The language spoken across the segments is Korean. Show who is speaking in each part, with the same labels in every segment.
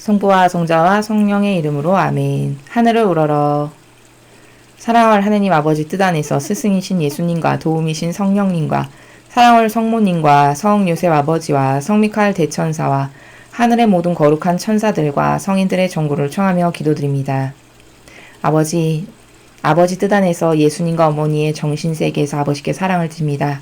Speaker 1: 성부와 성자와 성령의 이름으로 아멘. 하늘을 우러러. 사랑할 하느님 아버지 뜻 안에서 스승이신 예수님과 도움이신 성령님과 사랑할 성모님과 성 요셉 아버지와 성 미카엘 대천사와 하늘의 모든 거룩한 천사들과 성인들의 정구를 청하며 기도드립니다. 아버지 뜻 안에서 예수님과 어머니의 정신세계에서 아버지께 사랑을 드립니다.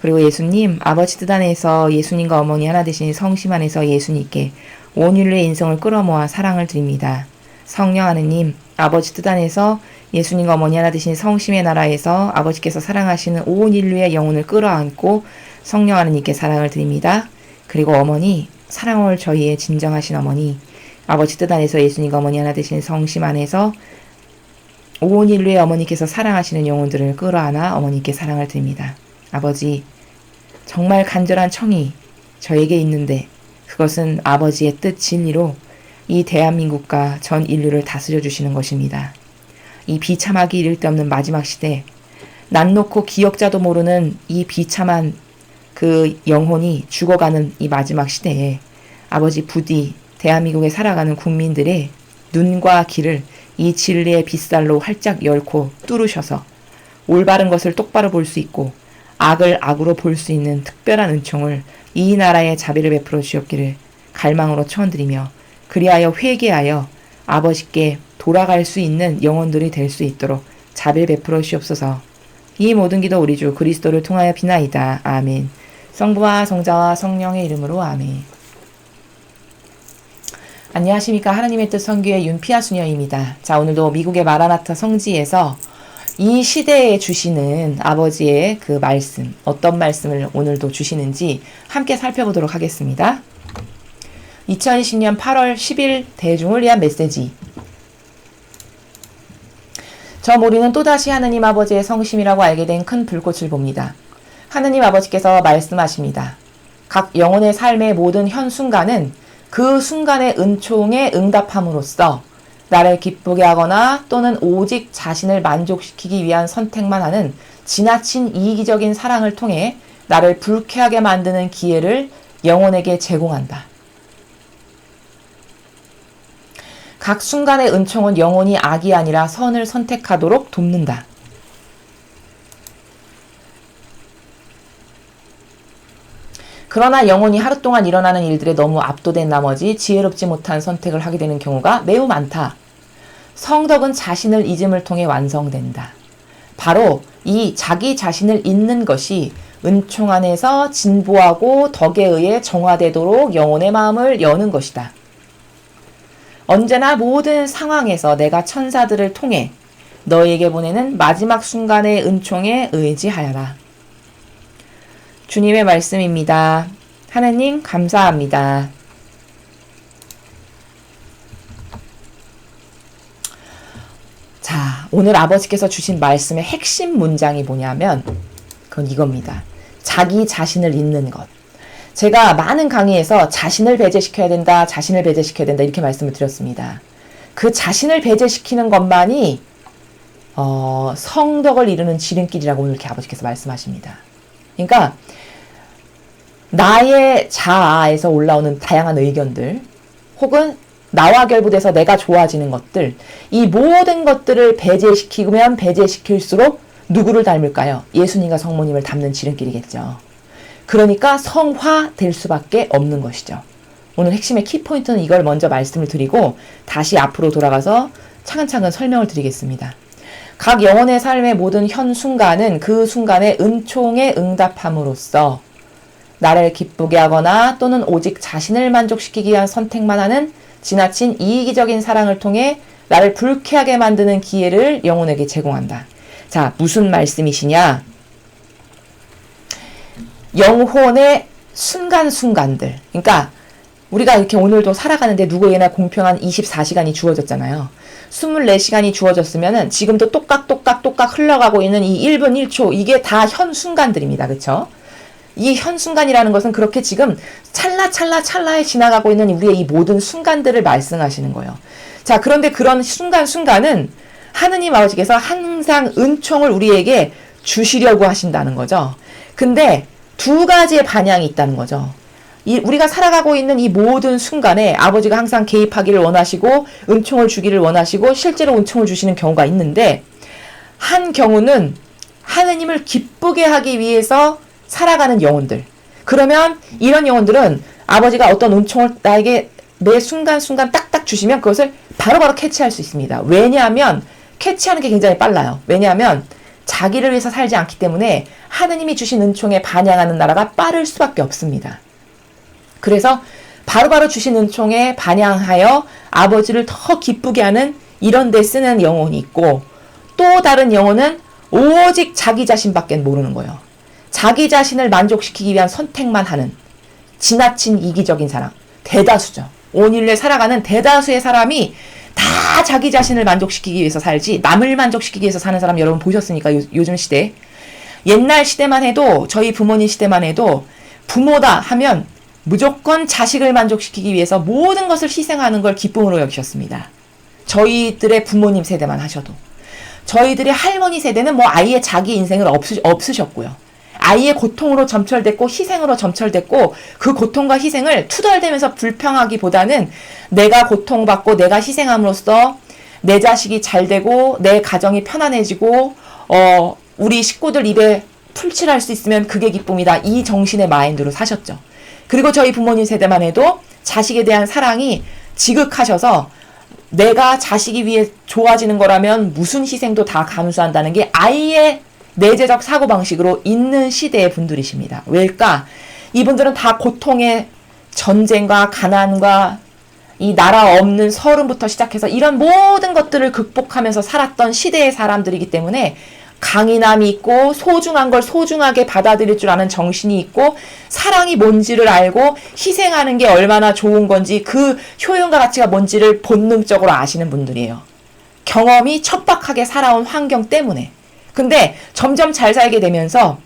Speaker 1: 그리고 예수님, 아버지 뜻 안에서 예수님과 어머니 하나 되신 성심 안에서 예수님께 온 인류의 인성을 끌어모아 사랑을 드립니다. 성령 하느님, 아버지 뜻 안에서 예수님과 어머니 하나 되신 성심의 나라에서 아버지께서 사랑하시는 온 인류의 영혼을 끌어안고 성령 하느님께 사랑을 드립니다. 그리고 어머니, 사랑을 저희의 진정하신 어머니, 아버지 뜻 안에서 예수님과 어머니 하나 되신 성심 안에서 온 인류의 어머니께서 사랑하시는 영혼들을 끌어안아 어머니께 사랑을 드립니다. 아버지, 정말 간절한 청이 저에게 있는데 그것은 아버지의 뜻 진리로 이 대한민국과 전 인류를 다스려 주시는 것입니다. 이 비참하기 이를 데 없는 마지막 시대, 난 놓고 기억자도 모르는 이 비참한 그 영혼이 죽어가는 이 마지막 시대에 아버지 부디 대한민국에 살아가는 국민들의 눈과 귀를 이 진리의 빗살로 활짝 열고 뚫으셔서 올바른 것을 똑바로 볼 수 있고 악을 악으로 볼 수 있는 특별한 은총을 이 나라에 자비를 베풀어 주옵기를 갈망으로 청원드리며 그리하여 회개하여 아버지께 돌아갈 수 있는 영혼들이 될 수 있도록 자비를 베풀어 주옵소서. 이 모든 기도 우리 주 그리스도를 통하여 비나이다. 아멘. 성부와 성자와 성령의 이름으로 아멘. 안녕하십니까. 하나님의 뜻 선교의 윤피아 수녀입니다. 자, 오늘도 미국의 마라나타 성지에서 이 시대에 주시는 아버지의 그 말씀, 어떤 말씀을 오늘도 주시는지 함께 살펴보도록 하겠습니다. 2020년 8월 10일 대중을 위한 메시지. 저 모리는 또다시 하느님 아버지의 성심이라고 알게 된 큰 불꽃을 봅니다. 하느님 아버지께서 말씀하십니다. 각 영혼의 삶의 모든 현 순간은 그 순간의 은총에 응답함으로써 나를 기쁘게 하거나 또는 오직 자신을 만족시키기 위한 선택만 하는 지나친 이기적인 사랑을 통해 나를 불쾌하게 만드는 기회를 영혼에게 제공한다. 각 순간의 은총은 영혼이 악이 아니라 선을 선택하도록 돕는다. 그러나 영혼이 하루 동안 일어나는 일들에 너무 압도된 나머지 지혜롭지 못한 선택을 하게 되는 경우가 매우 많다. 성덕은 자신을 잊음을 통해 완성된다. 바로 이 자기 자신을 잊는 것이 은총 안에서 진보하고 덕에 의해 정화되도록 영혼의 마음을 여는 것이다. 언제나 모든 상황에서 내가 천사들을 통해 너에게 보내는 마지막 순간의 은총에 의지하여라. 주님의 말씀입니다. 하나님 감사합니다. 자, 오늘 아버지께서 주신 말씀의 핵심 문장이 뭐냐면 그건 이겁니다. 자기 자신을 잊는 것. 제가 많은 강의에서 자신을 배제시켜야 된다, 자신을 배제시켜야 된다 이렇게 말씀을 드렸습니다. 그 자신을 배제시키는 것만이 성덕을 이루는 지름길이라고 오늘 이렇게 아버지께서 말씀하십니다. 그러니까 나의 자아에서 올라오는 다양한 의견들 혹은 나와 결부돼서 내가 좋아지는 것들, 이 모든 것들을 배제시키면 배제시킬수록 누구를 닮을까요? 예수님과 성모님을 닮는 지름길이겠죠. 그러니까 성화될 수밖에 없는 것이죠. 오늘 핵심의 키포인트는 이걸 먼저 말씀을 드리고 다시 앞으로 돌아가서 차근차근 설명을 드리겠습니다. 각 영혼의 삶의 모든 현 순간은 그 순간의 은총에 응답함으로써 나를 기쁘게 하거나 또는 오직 자신을 만족시키기 위한 선택만 하는 지나친 이기적인 사랑을 통해 나를 불쾌하게 만드는 기회를 영혼에게 제공한다. 자, 무슨 말씀이시냐? 영혼의 순간순간들. 그러니까 우리가 이렇게 오늘도 살아가는데 누구에게나 공평한 24시간이 주어졌잖아요. 24시간이 주어졌으면은 지금도 똑깍 흘러가고 있는 이 1분 1초 이게 다 현 순간들입니다. 그렇죠? 이 현 순간이라는 것은 그렇게 지금 찰나에 지나가고 있는 우리의 이 모든 순간들을 말씀하시는 거예요. 자, 그런데 그런 순간순간은 하느님 아버지께서 항상 은총을 우리에게 주시려고 하신다는 거죠. 근데 두 가지의 반향이 있다는 거죠. 우리가 살아가고 있는 이 모든 순간에 아버지가 항상 개입하기를 원하시고 은총을 주기를 원하시고 실제로 은총을 주시는 경우가 있는데, 한 경우는 하느님을 기쁘게 하기 위해서 살아가는 영혼들. 그러면 이런 영혼들은 아버지가 어떤 은총을 나에게 매 순간순간 딱딱 주시면 그것을 바로바로 캐치할 수 있습니다. 왜냐하면 캐치하는 게 굉장히 빨라요. 왜냐하면 자기를 위해서 살지 않기 때문에 하느님이 주신 은총에 반향하는 나라가 빠를 수밖에 없습니다. 그래서 바로바로 주신 은총에 반향하여 아버지를 더 기쁘게 하는 이런 데 쓰는 영혼이 있고, 또 다른 영혼은 오직 자기 자신밖에 모르는 거예요. 자기 자신을 만족시키기 위한 선택만 하는 지나친 이기적인 사람. 대다수죠. 온 인류에 살아가는 대다수의 사람이 다 자기 자신을 만족시키기 위해서 살지 남을 만족시키기 위해서 사는 사람 여러분 보셨으니까 요즘 시대. 옛날 시대만 해도, 저희 부모님 시대만 해도 부모다 하면 무조건 자식을 만족시키기 위해서 모든 것을 희생하는 걸 기쁨으로 여기셨습니다. 저희들의 부모님 세대만 하셔도. 저희들의 할머니 세대는 뭐 아예 자기 인생을 없으셨고요. 아이의 고통으로 점철됐고 희생으로 점철됐고, 그 고통과 희생을 투덜대면서 불평하기보다는 내가 고통받고 내가 희생함으로써 내 자식이 잘되고 내 가정이 편안해지고 우리 식구들 입에 풀칠할 수 있으면 그게 기쁨이다. 이 정신의 마인드로 사셨죠. 그리고 저희 부모님 세대만 해도 자식에 대한 사랑이 지극하셔서 내가 자식이 위해 좋아지는 거라면 무슨 희생도 다 감수한다는 게 아예 내재적 사고방식으로 있는 시대의 분들이십니다. 왜일까? 이분들은 다 고통의 전쟁과 가난과 이 나라 없는 서름부터 시작해서 이런 모든 것들을 극복하면서 살았던 시대의 사람들이기 때문에 강인함이 있고 소중한 걸 소중하게 받아들일 줄 아는 정신이 있고, 사랑이 뭔지를 알고 희생하는 게 얼마나 좋은 건지 그 효용과 가치가 뭔지를 본능적으로 아시는 분들이에요. 경험이 척박하게 살아온 환경 때문에. 근데 점점 잘 살게 되면서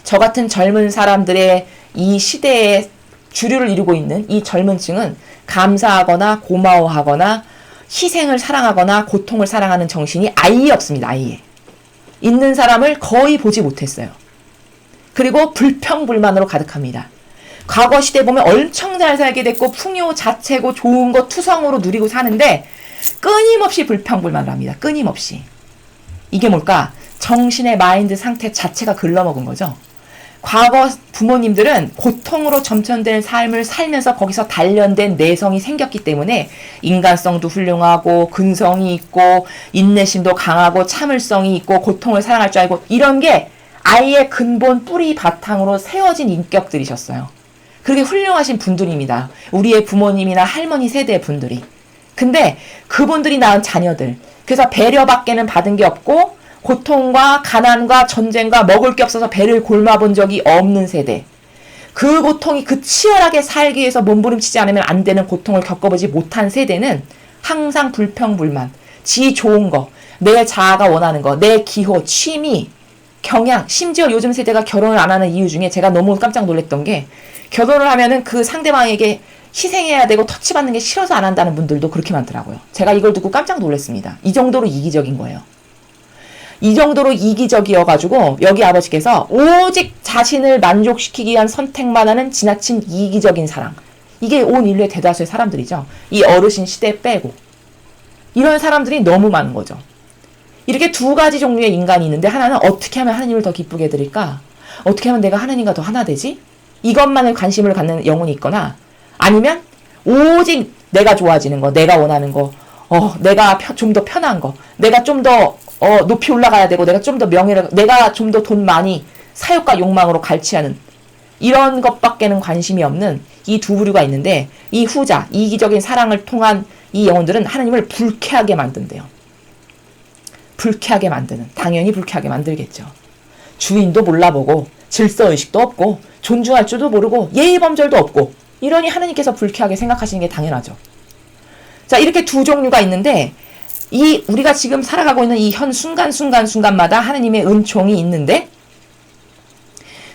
Speaker 1: 저 같은 젊은 사람들의 이 시대의 주류를 이루고 있는 이 젊은 층은 감사하거나 고마워하거나 희생을 사랑하거나 고통을 사랑하는 정신이 아예 없습니다. 아예. 있는 사람을 거의 보지 못했어요. 그리고 불평불만으로 가득합니다. 과거 시대 보면 엄청 잘 살게 됐고 풍요 자체고 좋은 거 투성으로 누리고 사는데 끊임없이 불평불만을 합니다. 끊임없이. 이게 뭘까? 정신의 마인드 상태 자체가 글러먹은 거죠. 과거 부모님들은 고통으로 점천된 삶을 살면서 거기서 단련된 내성이 생겼기 때문에 인간성도 훌륭하고 근성이 있고 인내심도 강하고 참을성이 있고 고통을 사랑할 줄 알고 이런 게 아예 근본 뿌리 바탕으로 세워진 인격들이셨어요. 그렇게 훌륭하신 분들입니다. 우리의 부모님이나 할머니 세대의 분들이. 근데 그분들이 낳은 자녀들, 그래서 배려밖에는 받은 게 없고 고통과 가난과 전쟁과 먹을 게 없어서 배를 골마본 적이 없는 세대. 그 고통이 그 치열하게 살기 위해서 몸부림치지 않으면 안 되는 고통을 겪어보지 못한 세대는 항상 불평불만, 지 좋은 거, 내 자아가 원하는 거, 내 기호, 취미, 경향, 심지어 요즘 세대가 결혼을 안 하는 이유 중에 제가 너무 깜짝 놀랐던 게, 결혼을 하면은 그 상대방에게 희생해야 되고 터치받는 게 싫어서 안 한다는 분들도 그렇게 많더라고요. 제가 이걸 듣고 깜짝 놀랐습니다. 이 정도로 이기적인 거예요. 이 정도로 이기적이어가지고 여기 아버지께서 오직 자신을 만족시키기 위한 선택만 하는 지나친 이기적인 사랑. 이게 온 인류의 대다수의 사람들이죠. 이 어르신 시대 빼고. 이런 사람들이 너무 많은 거죠. 이렇게 두 가지 종류의 인간이 있는데, 하나는 어떻게 하면 하나님을 더 기쁘게 해드릴까? 어떻게 하면 내가 하나님과 더 하나 되지? 이것만을 관심을 갖는 영혼이 있거나, 아니면 오직 내가 좋아지는 거, 내가 원하는 거, 내가 좀 더 편한 거, 내가 좀 더 높이 올라가야 되고, 내가 좀 더 명예를, 내가 좀 더 돈 많이 사욕과 욕망으로 갈취하는 이런 것밖에는 관심이 없는 이 두 부류가 있는데, 이 후자, 이기적인 사랑을 통한 이 영혼들은 하나님을 불쾌하게 만든대요. 불쾌하게 만드는, 당연히 불쾌하게 만들겠죠. 주인도 몰라보고 질서의식도 없고 존중할 줄도 모르고 예의범절도 없고, 이러니 하나님께서 불쾌하게 생각하시는 게 당연하죠. 자, 이렇게 두 종류가 있는데, 우리가 지금 살아가고 있는 이 현 순간마다 하느님의 은총이 있는데,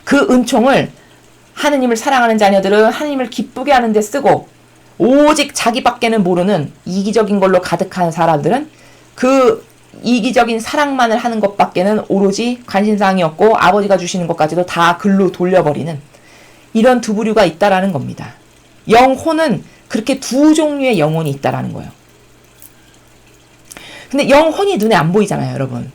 Speaker 1: 그 은총을 하느님을 사랑하는 자녀들은 하느님을 기쁘게 하는 데 쓰고, 오직 자기밖에는 모르는 이기적인 걸로 가득한 사람들은 그 이기적인 사랑만을 하는 것밖에는 오로지 관심사항이 없고 아버지가 주시는 것까지도 다 글로 돌려버리는 이런 두 부류가 있다라는 겁니다. 영혼은 그렇게 두 종류의 영혼이 있다라는 거예요. 근데 영혼이 눈에 안 보이잖아요, 여러분.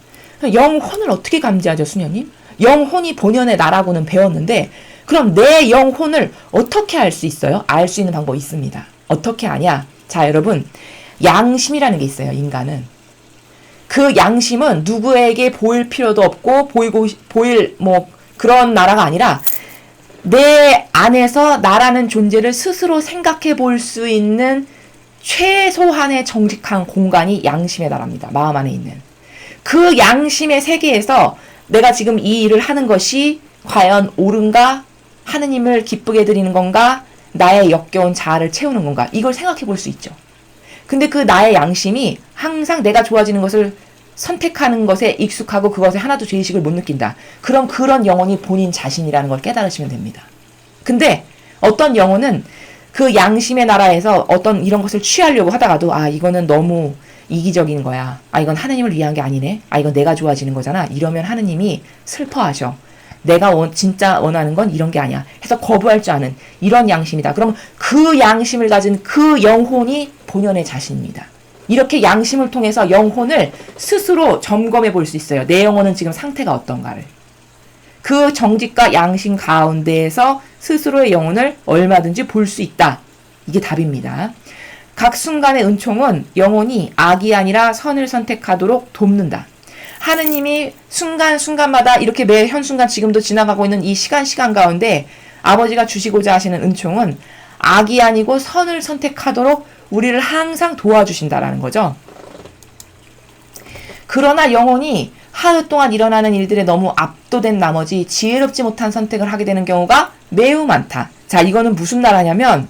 Speaker 1: 영혼을 어떻게 감지하죠, 수녀님? 영혼이 본연의 나라고는 배웠는데 그럼 내 영혼을 어떻게 알 수 있어요? 알 수 있는 방법이 있습니다. 어떻게 아냐? 자, 여러분, 양심이라는 게 있어요, 인간은. 그 양심은 누구에게 보일 필요도 없고 보일 그런 나라가 아니라 내 안에서 나라는 존재를 스스로 생각해 볼 수 있는 최소한의 정직한 공간이 양심의 나라입니다. 마음 안에 있는. 그 양심의 세계에서 내가 지금 이 일을 하는 것이 과연 옳은가? 하느님을 기쁘게 드리는 건가? 나의 역겨운 자아를 채우는 건가? 이걸 생각해 볼 수 있죠. 근데 그 나의 양심이 항상 내가 좋아지는 것을 선택하는 것에 익숙하고 그것에 하나도 죄의식을 못 느낀다. 그럼 그런 영혼이 본인 자신이라는 걸 깨달으시면 됩니다. 근데 어떤 영혼은 그 양심의 나라에서 어떤 이런 것을 취하려고 하다가도 이거는 너무 이기적인 거야. 이건 하느님을 위한 게 아니네. 이건 내가 좋아지는 거잖아. 이러면 하느님이 슬퍼하셔. 내가 진짜 원하는 건 이런 게 아니야. 해서 거부할 줄 아는 이런 양심이다. 그럼 그 양심을 가진 그 영혼이 본연의 자신입니다. 이렇게 양심을 통해서 영혼을 스스로 점검해 볼 수 있어요. 내 영혼은 지금 상태가 어떤가를. 그 정직과 양심 가운데에서 스스로의 영혼을 얼마든지 볼 수 있다. 이게 답입니다. 각 순간의 은총은 영혼이 악이 아니라 선을 선택하도록 돕는다. 하느님이 순간순간마다 이렇게 매 현순간 지금도 지나가고 있는 이 시간 가운데 아버지가 주시고자 하시는 은총은 악이 아니고 선을 선택하도록 우리를 항상 도와주신다라는 거죠. 그러나 영혼이 하루 동안 일어나는 일들에 너무 압도된 나머지 지혜롭지 못한 선택을 하게 되는 경우가 매우 많다. 자, 이거는 무슨 나라냐면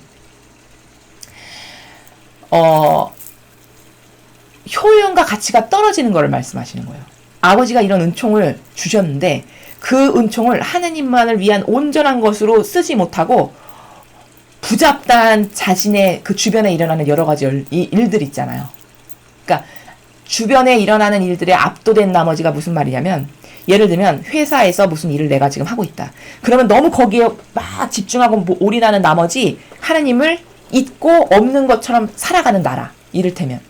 Speaker 1: 효용과 가치가 떨어지는 것을 말씀하시는 거예요. 아버지가 이런 은총을 주셨는데 그 은총을 하느님만을 위한 온전한 것으로 쓰지 못하고 부잡다한 자신의 그 주변에 일어나는 여러 가지 일들 있잖아요. 그러니까 주변에 일어나는 일들에 압도된 나머지가 무슨 말이냐면 예를 들면 회사에서 무슨 일을 내가 지금 하고 있다. 그러면 너무 거기에 막 집중하고 올인하는 나머지 하느님을 잊고 없는 것처럼 살아가는 나라. 이를테면.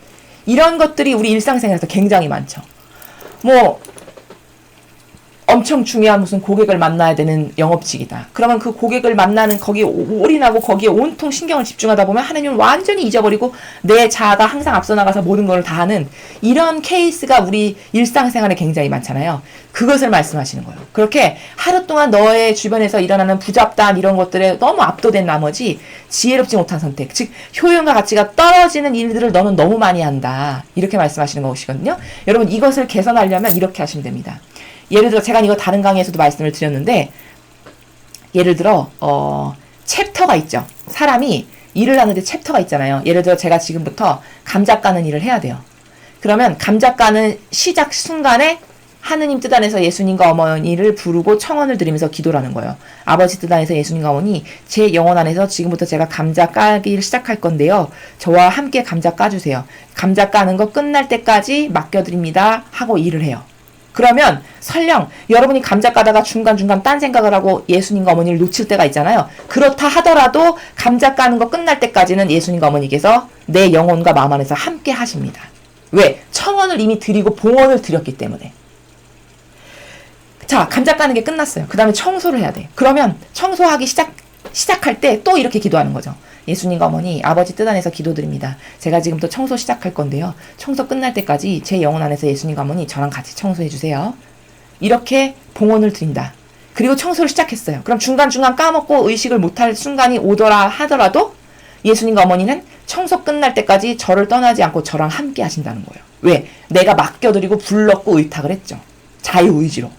Speaker 1: 이런 것들이 우리 일상생활에서 굉장히 많죠. 엄청 중요한 무슨 고객을 만나야 되는 영업직이다. 그러면 그 고객을 만나는 거기에 올인하고 거기에 온통 신경을 집중하다 보면 하느님을 완전히 잊어버리고 내 자아가 항상 앞서 나가서 모든 걸 다 하는 이런 케이스가 우리 일상생활에 굉장히 많잖아요. 그것을 말씀하시는 거예요. 그렇게 하루 동안 너의 주변에서 일어나는 부잡다한 이런 것들에 너무 압도된 나머지 지혜롭지 못한 선택, 즉 효용과 가치가 떨어지는 일들을 너는 너무 많이 한다. 이렇게 말씀하시는 것이거든요. 여러분 이것을 개선하려면 이렇게 하시면 됩니다. 예를 들어 제가 이거 다른 강의에서도 말씀을 드렸는데 예를 들어 챕터가 있죠. 사람이 일을 하는데 챕터가 있잖아요. 예를 들어 제가 지금부터 감자 까는 일을 해야 돼요. 그러면 감자 까는 시작 순간에 하느님 뜻 안에서 예수님과 어머니를 부르고 청원을 드리면서 기도를 하는 거예요. 아버지 뜻 안에서 예수님과 어머니 제 영혼 안에서 지금부터 제가 감자 까기를 시작할 건데요. 저와 함께 감자 까주세요. 감자 까는 거 끝날 때까지 맡겨드립니다. 하고 일을 해요. 그러면 설령 여러분이 감자 까다가 중간중간 딴 생각을 하고 예수님과 어머니를 놓칠 때가 있잖아요. 그렇다 하더라도 감자 까는 거 끝날 때까지는 예수님과 어머니께서 내 영혼과 마음 안에서 함께 하십니다. 왜? 청원을 이미 드리고 봉헌을 드렸기 때문에. 자, 감자 까는 게 끝났어요. 그 다음에 청소를 해야 돼. 그러면 청소하기 시작할 때 또 이렇게 기도하는 거죠. 예수님과 어머니, 아버지 뜻 안에서 기도드립니다. 제가 지금부터 청소 시작할 건데요. 청소 끝날 때까지 제 영혼 안에서 예수님과 어머니 저랑 같이 청소해 주세요. 이렇게 봉헌을 드린다. 그리고 청소를 시작했어요. 그럼 중간중간 까먹고 의식을 못할 순간이 오더라 하더라도 예수님과 어머니는 청소 끝날 때까지 저를 떠나지 않고 저랑 함께 하신다는 거예요. 왜? 내가 맡겨드리고 불렀고 의탁을 했죠. 자유의지로.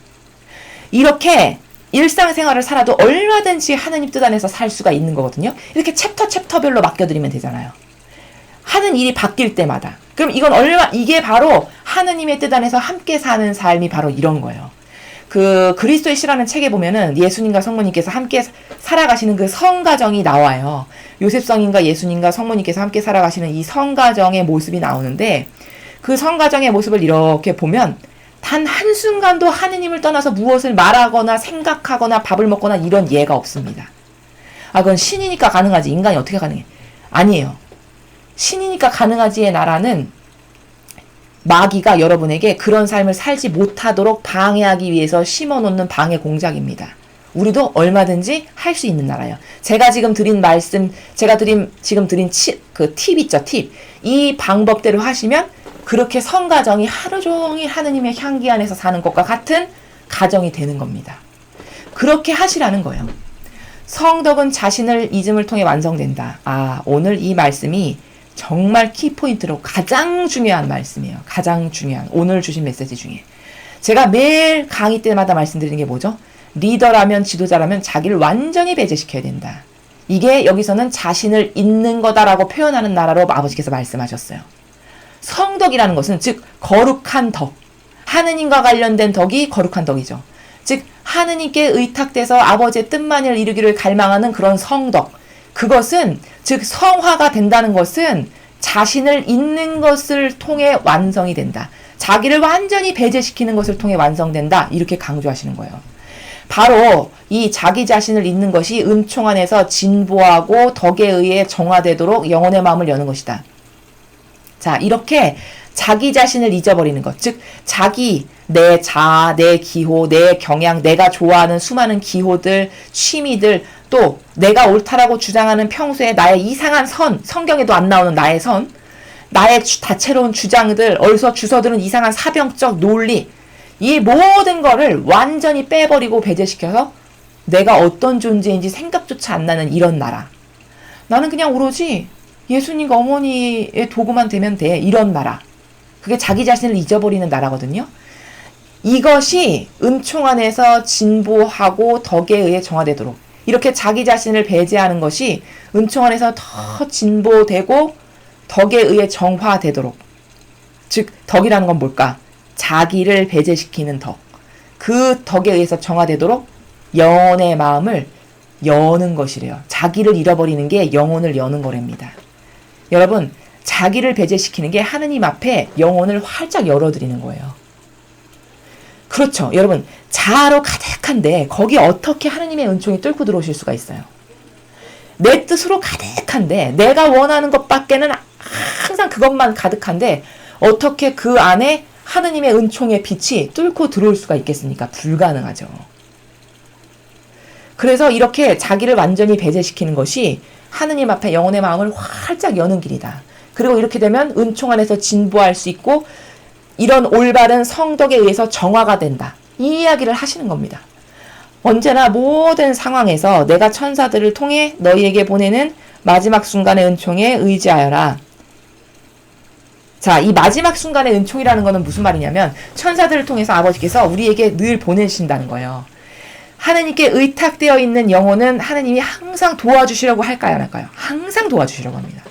Speaker 1: 이렇게 일상생활을 살아도 얼마든지 하느님 뜻 안에서 살 수가 있는 거거든요. 이렇게 챕터별로 맡겨드리면 되잖아요. 하는 일이 바뀔 때마다. 그럼 이게 바로 하느님의 뜻 안에서 함께 사는 삶이 바로 이런 거예요. 그 그리스도의 시라는 책에 보면은 예수님과 성모님께서 함께 살아가시는 그 성가정이 나와요. 요셉 성인과 예수님과 성모님께서 함께 살아가시는 이 성가정의 모습이 나오는데 그 성가정의 모습을 이렇게 보면 단 한순간도 하느님을 떠나서 무엇을 말하거나 생각하거나 밥을 먹거나 이런 예가 없습니다. 아, 그건 신이니까 가능하지. 인간이 어떻게 가능해? 아니에요. 신이니까 가능하지의 나라는 마귀가 여러분에게 그런 삶을 살지 못하도록 방해하기 위해서 심어놓는 방해 공작입니다. 우리도 얼마든지 할 수 있는 나라예요. 제가 지금 드린 말씀, 제가 지금 드린 그 팁 있죠, 팁. 이 방법대로 하시면 그렇게 성가정이 하루 종일 하느님의 향기 안에서 사는 것과 같은 가정이 되는 겁니다. 그렇게 하시라는 거예요. 성덕은 자신을 잊음을 통해 완성된다. 아, 오늘 이 말씀이 정말 키포인트로 가장 중요한 말씀이에요. 가장 중요한, 오늘 주신 메시지 중에. 제가 매일 강의 때마다 말씀드리는 게 뭐죠? 리더라면, 지도자라면 자기를 완전히 배제시켜야 된다. 이게 여기서는 자신을 잊는 거다라고 표현하는 나라로 아버지께서 말씀하셨어요. 성덕이라는 것은 즉 거룩한 덕, 하느님과 관련된 덕이 거룩한 덕이죠. 즉 하느님께 의탁돼서 아버지의 뜻만을 이루기를 갈망하는 그런 성덕, 그것은 즉 성화가 된다는 것은 자신을 잊는 것을 통해 완성이 된다. 자기를 완전히 배제시키는 것을 통해 완성된다. 이렇게 강조하시는 거예요. 바로 이 자기 자신을 잊는 것이 은총 안에서 진보하고 덕에 의해 정화되도록 영혼의 마음을 여는 것이다. 자, 이렇게 자기 자신을 잊어버리는 것, 즉 자기, 내 자아, 내 기호, 내 경향, 내가 좋아하는 수많은 기호들, 취미들, 또 내가 옳다라고 주장하는 평소에 나의 이상한 선, 성경에도 안 나오는 나의 선, 나의 다채로운 주장들, 어디서 주워들은 이상한 사병적 논리, 이 모든 거를 완전히 빼버리고 배제시켜서 내가 어떤 존재인지 생각조차 안 나는 이런 나라. 나는 그냥 오로지 예수님과 어머니의 도구만 되면 돼. 이런 나라. 그게 자기 자신을 잊어버리는 나라거든요. 이것이 은총 안에서 진보하고 덕에 의해 정화되도록 이렇게 자기 자신을 배제하는 것이 은총 안에서 더 진보되고 덕에 의해 정화되도록, 즉 덕이라는 건 뭘까? 자기를 배제시키는 덕. 그 덕에 의해서 정화되도록 영혼의 마음을 여는 것이래요. 자기를 잃어버리는 게 영혼을 여는 거랍니다. 여러분, 자기를 배제시키는 게 하느님 앞에 영혼을 활짝 열어드리는 거예요. 그렇죠. 여러분, 자아로 가득한데 거기 어떻게 하느님의 은총이 뚫고 들어오실 수가 있어요? 내 뜻으로 가득한데 내가 원하는 것밖에는 항상 그것만 가득한데 어떻게 그 안에 하느님의 은총의 빛이 뚫고 들어올 수가 있겠습니까? 불가능하죠. 그래서 이렇게 자기를 완전히 배제시키는 것이 하느님 앞에 영혼의 마음을 활짝 여는 길이다. 그리고 이렇게 되면 은총 안에서 진보할 수 있고 이런 올바른 성덕에 의해서 정화가 된다. 이 이야기를 하시는 겁니다. 언제나 모든 상황에서 내가 천사들을 통해 너희에게 보내는 마지막 순간의 은총에 의지하여라. 자, 이 마지막 순간의 은총이라는 것은 무슨 말이냐면 천사들을 통해서 아버지께서 우리에게 늘 보내신다는 거예요. 하느님께 의탁되어 있는 영혼은 하느님이 항상 도와주시려고 할까요? 안 할까요? 항상 도와주시려고 합니다.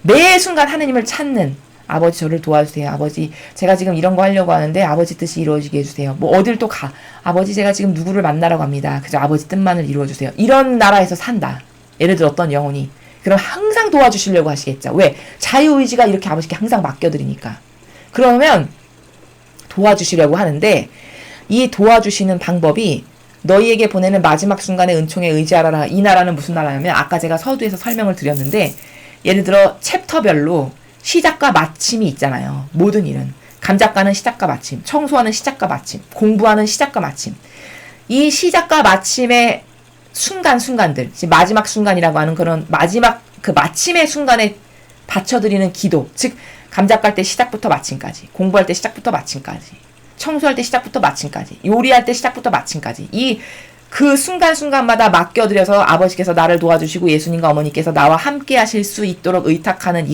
Speaker 1: 매 순간 하느님을 찾는, 아버지 저를 도와주세요. 아버지 제가 지금 이런 거 하려고 하는데 아버지 뜻이 이루어지게 해주세요. 뭐 어딜 또 가. 아버지 제가 지금 누구를 만나러 갑니다. 그저 아버지 뜻만을 이루어주세요. 이런 나라에서 산다. 예를 들어 어떤 영혼이. 그럼 항상 도와주시려고 하시겠죠. 왜? 자유의지가 이렇게 아버지께 항상 맡겨드리니까. 그러면 도와주시려고 하는데 이 도와주시는 방법이 너희에게 보내는 마지막 순간의 은총에 의지하라. 이 나라는 무슨 나라냐면 아까 제가 서두에서 설명을 드렸는데 예를 들어 챕터별로 시작과 마침이 있잖아요. 모든 일은. 감작가는 시작과 마침, 청소하는 시작과 마침, 공부하는 시작과 마침. 이 시작과 마침의 순간들, 마지막 순간이라고 하는 그런 마지막 그 마침의 순간에 바쳐드리는 기도, 즉 감작갈 때 시작부터 마침까지, 공부할 때 시작부터 마침까지, 청소할 때 시작부터 마침까지, 요리할 때 시작부터 마침까지 이 그 순간순간마다 맡겨드려서 아버지께서 나를 도와주시고 예수님과 어머니께서 나와 함께 하실 수 있도록 의탁하는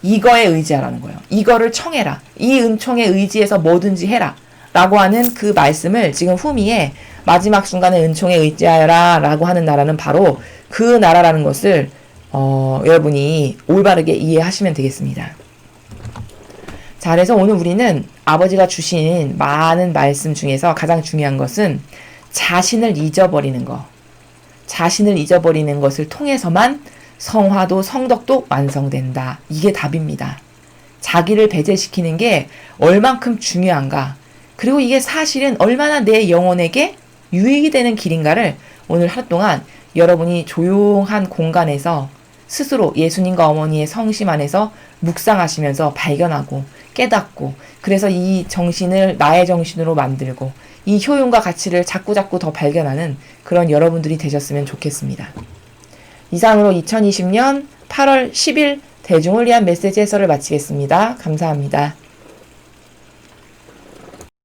Speaker 1: 이거에 의지하라는 거예요. 이거를 청해라. 이 은총에 의지해서 뭐든지 해라. 라고 하는 그 말씀을 지금 후미에 마지막 순간에 은총에 의지하여라 라고 하는 나라는 바로 그 나라라는 것을 여러분이 올바르게 이해하시면 되겠습니다. 자, 그래서 오늘 우리는 아버지가 주신 많은 말씀 중에서 가장 중요한 것은 자신을 잊어버리는 것. 자신을 잊어버리는 것을 통해서만 성화도 성덕도 완성된다. 이게 답입니다. 자기를 배제시키는 게 얼만큼 중요한가. 그리고 이게 사실은 얼마나 내 영혼에게 유익이 되는 길인가를 오늘 하루 동안 여러분이 조용한 공간에서 스스로 예수님과 어머니의 성심 안에서 묵상하시면서 발견하고 깨닫고, 그래서 이 정신을 나의 정신으로 만들고 이 효용과 가치를 자꾸자꾸 더 발견하는 그런 여러분들이 되셨으면 좋겠습니다. 이상으로 2020년 8월 10일 대중을 위한 메시지 해설을 마치겠습니다. 감사합니다.